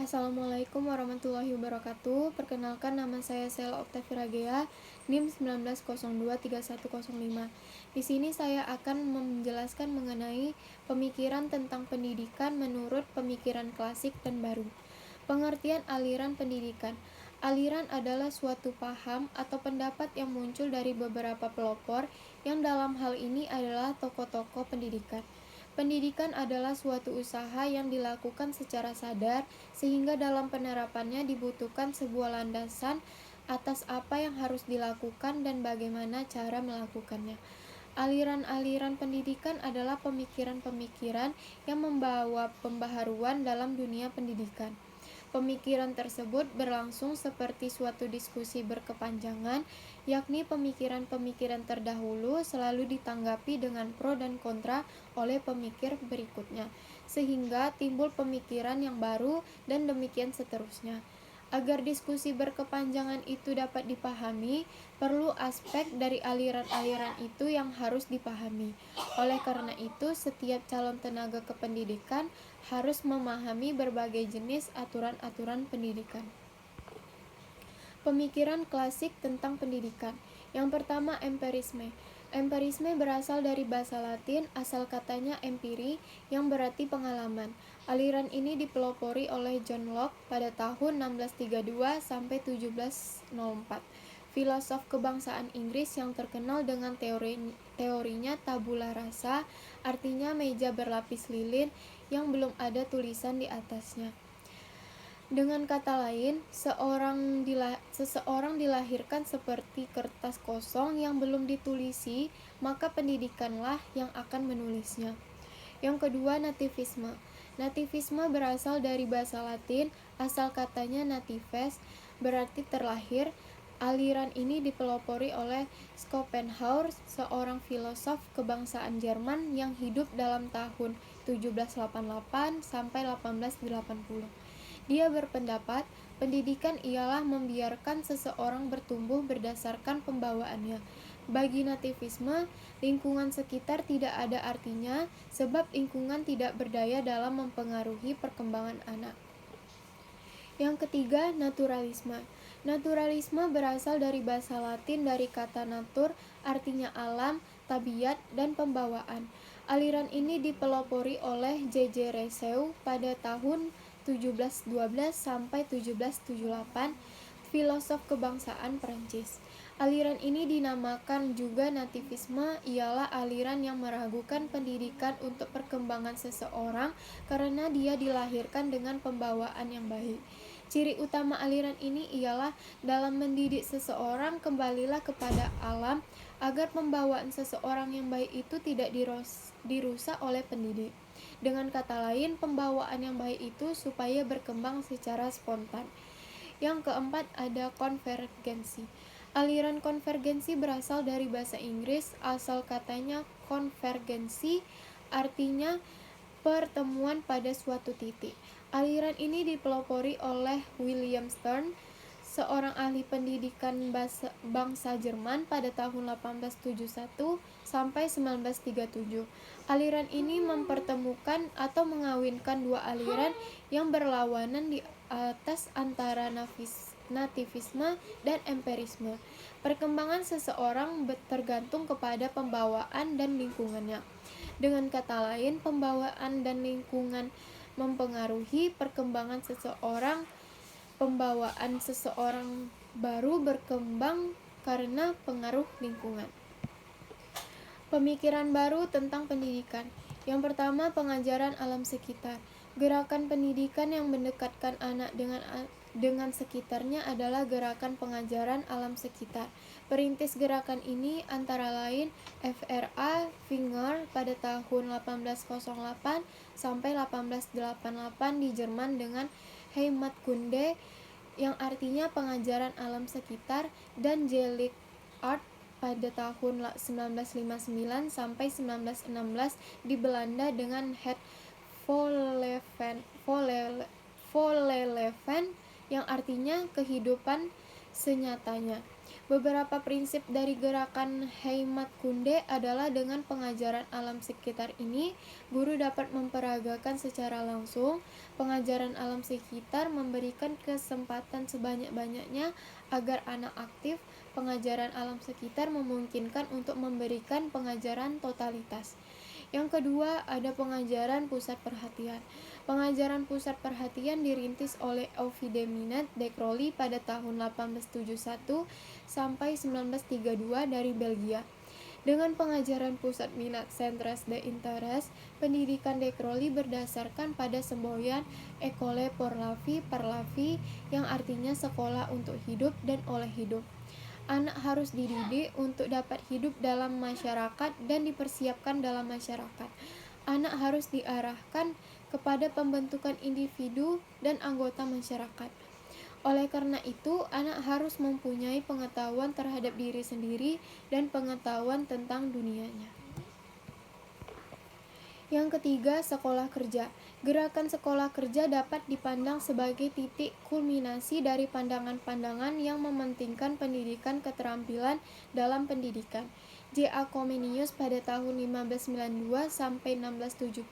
Assalamualaikum warahmatullahi wabarakatuh. Perkenalkan, nama saya Sela Oktavi Ragea, NIM 19023105. Di sini saya akan menjelaskan mengenai pemikiran tentang pendidikan menurut pemikiran klasik dan baru. Pengertian aliran pendidikan. Aliran adalah suatu paham atau pendapat yang muncul dari beberapa pelopor yang dalam hal ini adalah tokoh-tokoh pendidikan. Pendidikan adalah suatu usaha yang dilakukan secara sadar, sehingga dalam penerapannya dibutuhkan sebuah landasan atas apa yang harus dilakukan dan bagaimana cara melakukannya. Aliran-aliran pendidikan adalah pemikiran-pemikiran yang membawa pembaharuan dalam dunia pendidikan. Pemikiran tersebut berlangsung seperti suatu diskusi berkepanjangan, yakni pemikiran-pemikiran terdahulu selalu ditanggapi dengan pro dan kontra oleh pemikir berikutnya, sehingga timbul pemikiran yang baru dan demikian seterusnya. Agar diskusi berkepanjangan itu dapat dipahami, perlu aspek dari aliran-aliran itu yang harus dipahami. Oleh karena itu, setiap calon tenaga kependidikan harus memahami berbagai jenis aturan-aturan pendidikan. Pemikiran klasik tentang pendidikan. Yang pertama, empirisme. Empirisme berasal dari bahasa Latin, asal katanya empiri, yang berarti pengalaman. Aliran ini dipelopori oleh John Locke pada tahun 1632 sampai 1704. Filosof kebangsaan Inggris yang terkenal dengan teorinya tabula rasa, artinya meja berlapis lilin yang belum ada tulisan di atasnya. Dengan kata lain, seseorang dilahirkan seperti kertas kosong yang belum ditulisi, maka pendidikanlah yang akan menulisnya. Yang kedua, nativisme. Nativisme berasal dari bahasa Latin, asal katanya natives, berarti terlahir. Aliran ini dipelopori oleh Schopenhauer, seorang filosof kebangsaan Jerman yang hidup dalam tahun 1788 sampai 1880. Dia berpendapat, pendidikan ialah membiarkan seseorang bertumbuh berdasarkan pembawaannya. Bagi nativisme, lingkungan sekitar tidak ada artinya, sebab lingkungan tidak berdaya dalam mempengaruhi perkembangan anak. Yang ketiga, naturalisme. Naturalisme berasal dari bahasa Latin dari kata natur, artinya alam, tabiat, dan pembawaan. Aliran ini dipelopori oleh J.J. Rousseau pada tahun 1712 sampai 1778, filosof kebangsaan Prancis. Aliran ini dinamakan juga nativisme, ialah aliran yang meragukan pendidikan untuk perkembangan seseorang karena dia dilahirkan dengan pembawaan yang baik. Ciri utama aliran ini ialah dalam mendidik seseorang kembalilah kepada alam agar pembawaan seseorang yang baik itu tidak dirusak oleh pendidik. Dengan kata lain, pembawaan yang baik itu supaya berkembang secara spontan. Yang keempat, ada konvergensi. Aliran konvergensi berasal dari bahasa Inggris, asal katanya konvergensi, artinya pertemuan pada suatu titik. Aliran ini dipelopori oleh William Stern, seorang ahli pendidikan bangsa Jerman pada tahun 1871 sampai 1937. Aliran ini mempertemukan atau mengawinkan dua aliran yang berlawanan di atas antara nativisme dan empirisme. Perkembangan seseorang tergantung kepada pembawaan dan lingkungannya. Dengan kata lain, pembawaan dan lingkungan mempengaruhi perkembangan seseorang. Pembawaan seseorang baru berkembang karena pengaruh lingkungan. Pemikiran baru tentang pendidikan. Yang pertama, pengajaran alam sekitar. Gerakan pendidikan yang mendekatkan anak dengan sekitarnya adalah gerakan pengajaran alam sekitar. Perintis gerakan ini antara lain F.R.A. Finger pada tahun 1808 sampai 1888 di Jerman dengan Heimatkunde yang artinya pengajaran alam sekitar, dan J. Art pada tahun 1959 sampai 1916 di Belanda dengan Het Volleven yang artinya kehidupan senyatanya. Beberapa prinsip dari gerakan Heimat Kunde adalah dengan pengajaran alam sekitar ini, guru dapat memperagakan secara langsung. Pengajaran alam sekitar memberikan kesempatan sebanyak-banyaknya agar anak aktif. Pengajaran alam sekitar memungkinkan untuk memberikan pengajaran totalitas. Yang kedua, ada pengajaran pusat perhatian. Pengajaran pusat perhatian dirintis oleh Ovidiu de Crowley pada tahun 1871 sampai 1932 dari Belgia. Dengan pengajaran pusat minat centres d'interest, pendidikan de Crowley berdasarkan pada semboyan École pour la vie par la vie yang artinya sekolah untuk hidup dan oleh hidup. Anak harus dididik untuk dapat hidup dalam masyarakat dan dipersiapkan dalam masyarakat. Anak harus diarahkan kepada pembentukan individu dan anggota masyarakat. Oleh karena itu, anak harus mempunyai pengetahuan terhadap diri sendiri dan pengetahuan tentang dunianya. Yang ketiga, sekolah kerja. Gerakan sekolah kerja dapat dipandang sebagai titik kulminasi dari pandangan-pandangan yang mementingkan pendidikan keterampilan dalam pendidikan. J.A. Comenius pada tahun 1592 sampai 1670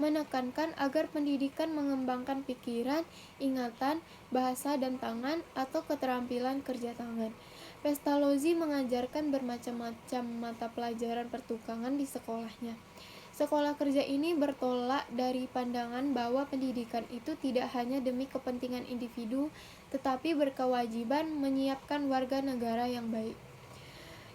menekankan agar pendidikan mengembangkan pikiran, ingatan, bahasa dan tangan atau keterampilan kerja tangan. Pestalozzi mengajarkan bermacam-macam mata pelajaran pertukangan di sekolahnya. Sekolah kerja ini bertolak dari pandangan bahwa pendidikan itu tidak hanya demi kepentingan individu, tetapi berkewajiban menyiapkan warga negara yang baik.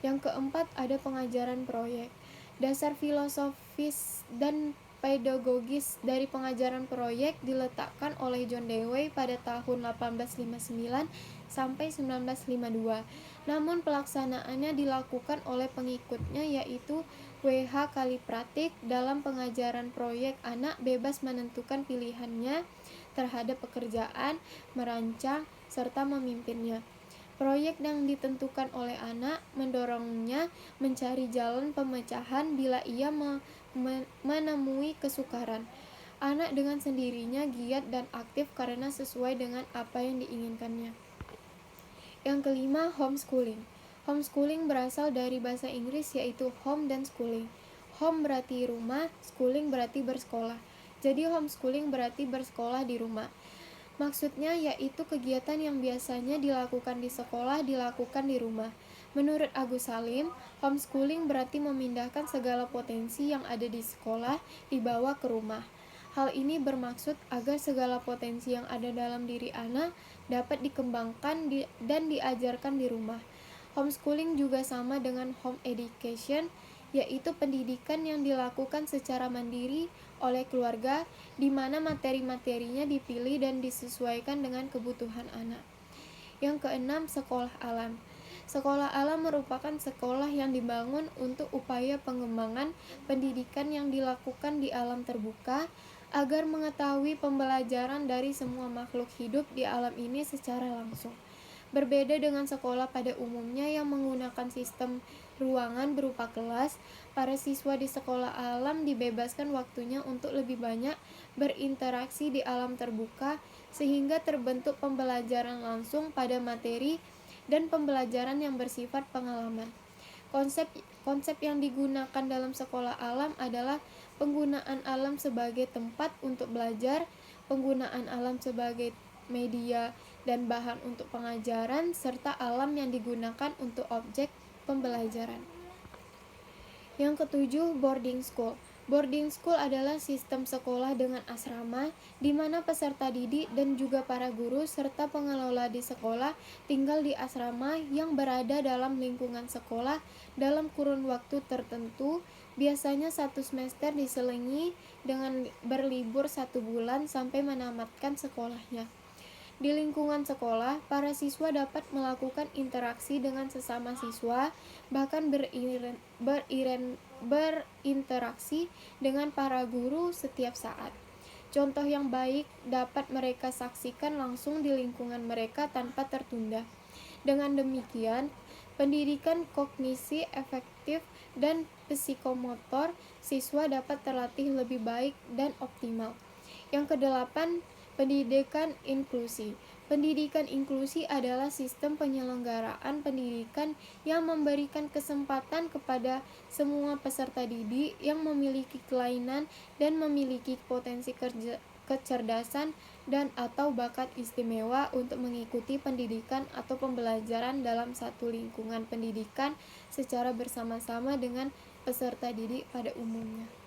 Yang keempat, ada pengajaran proyek. Dasar filosofis dan pedagogis dari pengajaran proyek diletakkan oleh John Dewey pada tahun 1859 sampai 1952. Namun pelaksanaannya dilakukan oleh pengikutnya yaitu W.H. Kalipratik. Dalam pengajaran proyek, anak bebas menentukan pilihannya terhadap pekerjaan, merancang, serta memimpinnya. Proyek yang ditentukan oleh anak mendorongnya mencari jalan pemecahan bila ia menemui kesukaran. Anak dengan sendirinya giat dan aktif karena sesuai dengan apa yang diinginkannya. Yang kelima, homeschooling. Homeschooling berasal dari bahasa Inggris yaitu home dan schooling. Home berarti rumah, schooling berarti bersekolah. Jadi homeschooling berarti bersekolah di rumah. Maksudnya yaitu kegiatan yang biasanya dilakukan di sekolah dilakukan di rumah. Menurut Agus Salim, homeschooling berarti memindahkan segala potensi yang ada di sekolah dibawa ke rumah. Hal ini bermaksud agar segala potensi yang ada dalam diri anak dapat dikembangkan dan diajarkan di rumah. Homeschooling juga sama dengan home education, yaitu pendidikan yang dilakukan secara mandiri oleh keluarga, di mana materi-materinya dipilih dan disesuaikan dengan kebutuhan anak. Yang keenam, sekolah alam. Sekolah alam merupakan sekolah yang dibangun untuk upaya pengembangan pendidikan yang dilakukan di alam terbuka, agar mengetahui pembelajaran dari semua makhluk hidup di alam ini secara langsung. Berbeda dengan sekolah pada umumnya yang menggunakan sistem ruangan berupa kelas, para siswa di sekolah alam dibebaskan waktunya untuk lebih banyak berinteraksi di alam terbuka sehingga terbentuk pembelajaran langsung pada materi dan pembelajaran yang bersifat pengalaman. Konsep yang digunakan dalam sekolah alam adalah penggunaan alam sebagai tempat untuk belajar, penggunaan alam sebagai media dan bahan untuk pengajaran, serta alam yang digunakan untuk objek pembelajaran. Yang ketujuh, boarding school. Boarding school adalah sistem sekolah dengan asrama, di mana peserta didik dan juga para guru serta pengelola di sekolah tinggal di asrama yang berada dalam lingkungan sekolah dalam kurun waktu tertentu, biasanya 1 semester diselingi dengan berlibur 1 bulan sampai menamatkan sekolahnya. Di lingkungan sekolah, para siswa dapat melakukan interaksi dengan sesama siswa, bahkan berinteraksi dengan para guru setiap saat. Contoh yang baik dapat mereka saksikan langsung di lingkungan mereka tanpa tertunda. Dengan demikian, pendidikan kognisi efektif dan psikomotor siswa dapat terlatih lebih baik dan optimal. Yang kedelapan, pendidikan inklusi. Pendidikan inklusi adalah sistem penyelenggaraan pendidikan yang memberikan kesempatan kepada semua peserta didik yang memiliki kelainan dan memiliki potensi kecerdasan dan/atau bakat istimewa untuk mengikuti pendidikan atau pembelajaran dalam satu lingkungan pendidikan secara bersama-sama dengan peserta didik pada umumnya.